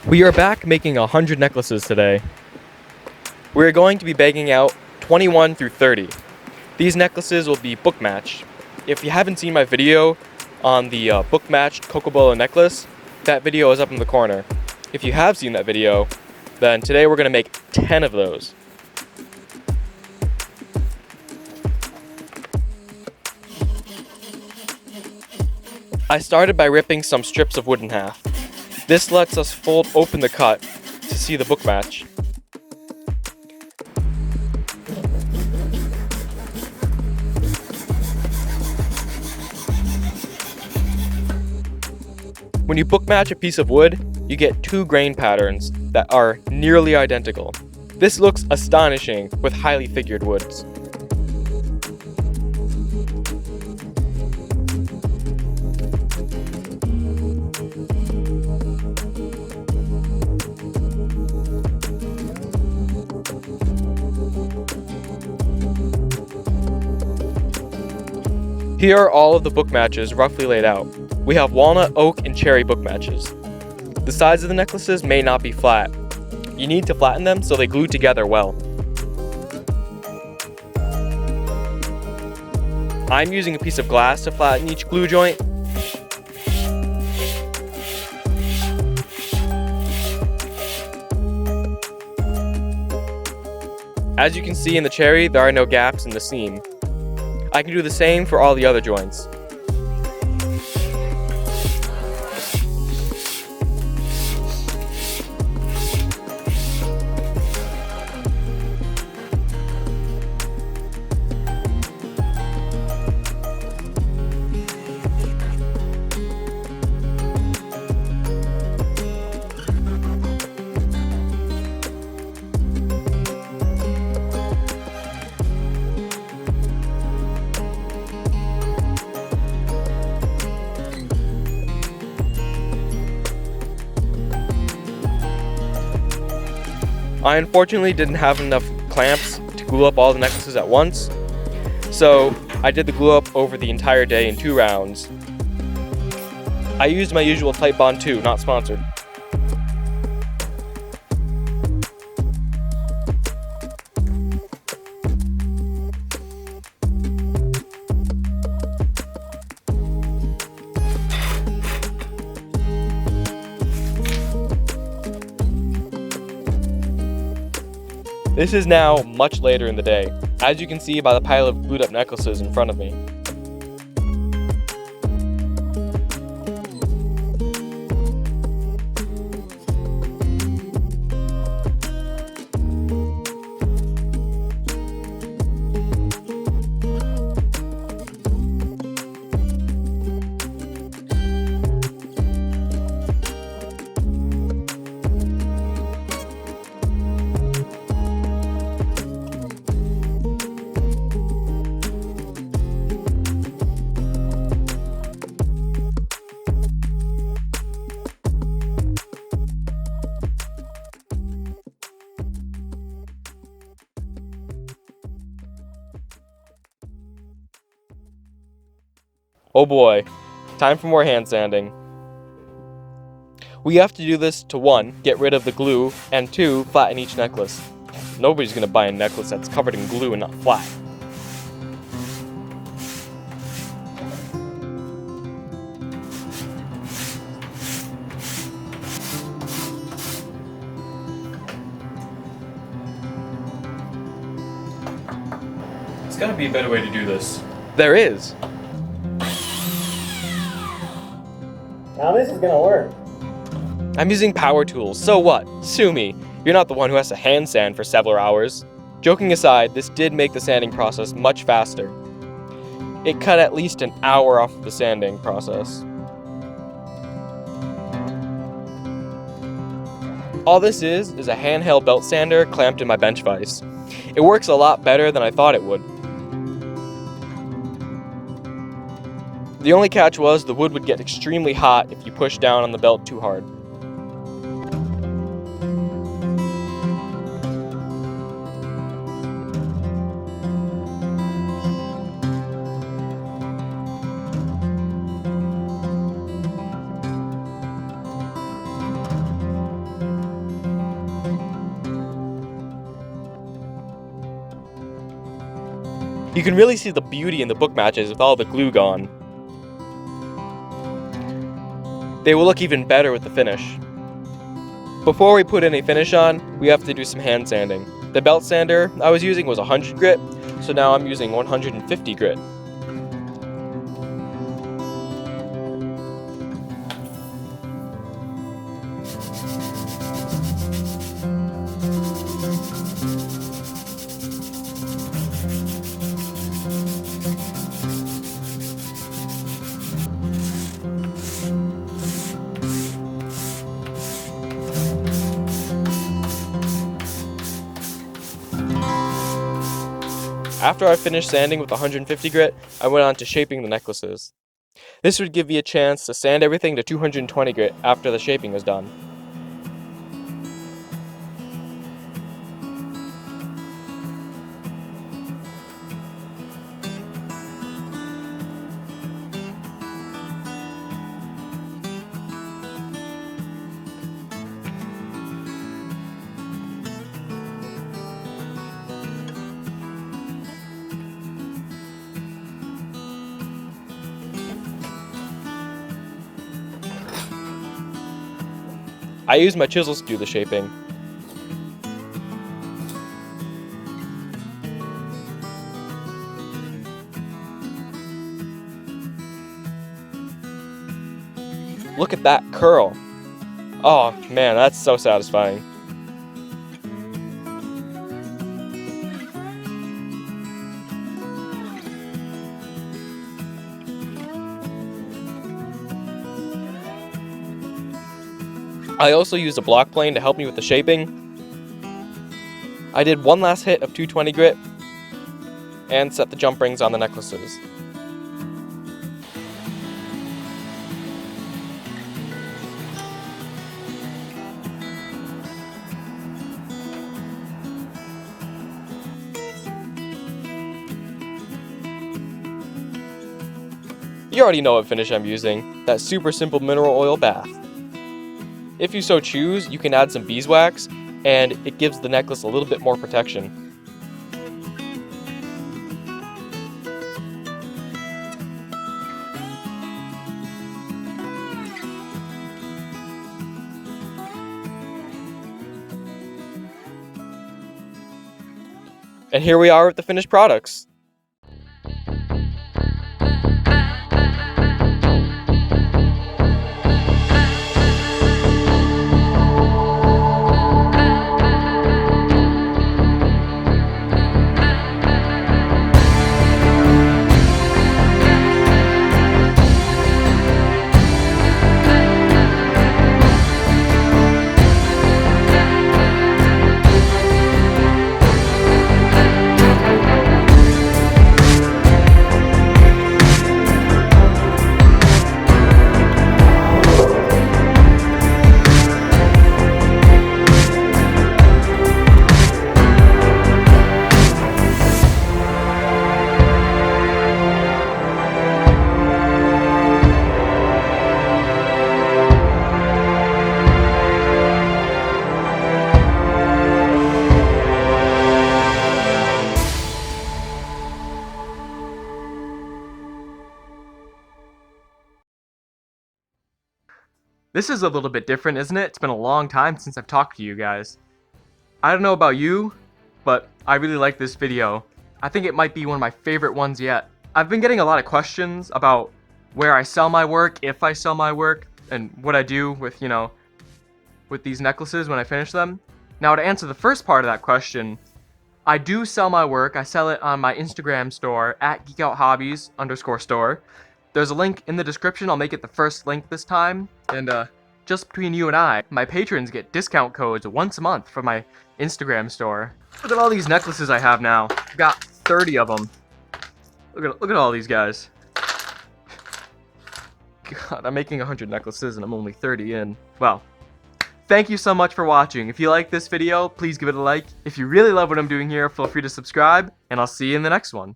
We are back making 100 necklaces today. We are going to be bagging out 21 through 30. These necklaces will be book matched. If you haven't seen my video on the book matched Kokobola necklace, that video is up in the corner. If you have seen that video, then today we're going to make 10 of those. I started by ripping some strips of wood in half. This lets us fold open the cut to see the book match. When you book match a piece of wood, you get two grain patterns that are nearly identical. This looks astonishing with highly figured woods. Here are all of the book matches roughly laid out. We have walnut, oak, and cherry book matches. The sides of the necklaces may not be flat. You need to flatten them so they glue together well. I'm using a piece of glass to flatten each glue joint. As you can see in the cherry, there are no gaps in the seam. I can do the same for all the other joints. I unfortunately didn't have enough clamps to glue up all the necklaces at once, so I did the glue up over the entire day in 2 rounds. I used my usual tight bond too, not sponsored. This is now much later in the day, as you can see by the pile of glued up necklaces in front of me. Oh boy, time for more hand sanding. We have to do this to 1, get rid of the glue, and 2, flatten each necklace. Nobody's gonna buy a necklace that's covered in glue and not flat. There's gotta be a better way to do this. There is! Now this is gonna work. I'm using power tools, so what? Sue me. You're not the one who has to hand sand for several hours. Joking aside, this did make the sanding process much faster. It cut at least an hour off of the sanding process. All this is a handheld belt sander clamped in my bench vise. It works a lot better than I thought it would. The only catch was the wood would get extremely hot if you pushed down on the belt too hard. You can really see the beauty in the book matches with all the glue gone. They will look even better with the finish. Before we put any finish on, we have to do some hand sanding. The belt sander I was using was 100 grit, so now I'm using 150 grit. After I finished sanding with 150 grit, I went on to shaping the necklaces. This would give me a chance to sand everything to 220 grit after the shaping was done. I used my chisels to do the shaping. Look at that curl. Oh man, that's so satisfying. I also used a block plane to help me with the shaping. I did one last hit of 220 grit and set the jump rings on the necklaces. You already know what finish I'm using, that super simple mineral oil bath. If you so choose, you can add some beeswax, and it gives the necklace a little bit more protection. And here we are with the finished products. This is a little bit different, isn't it? It's been a long time since I've talked to you guys. I don't know about you, but I really like this video. I think it might be one of my favorite ones yet. I've been getting a lot of questions about where I sell my work, if I sell my work, and what I do with, with these necklaces when I finish them. Now, to answer the first part of that question, I do sell my work. I sell it on my Instagram store at geekouthobbies_store. There's a link in the description. I'll make it the first link this time. And just between you and I, my patrons get discount codes once a month from my Instagram store. Look at all these necklaces I have now. I've got 30 of them. Look at all these guys. God, I'm making 100 necklaces and I'm only 30 in. Well, thank you so much for watching. If you like this video, please give it a like. If you really love what I'm doing here, feel free to subscribe, and I'll see you in the next one.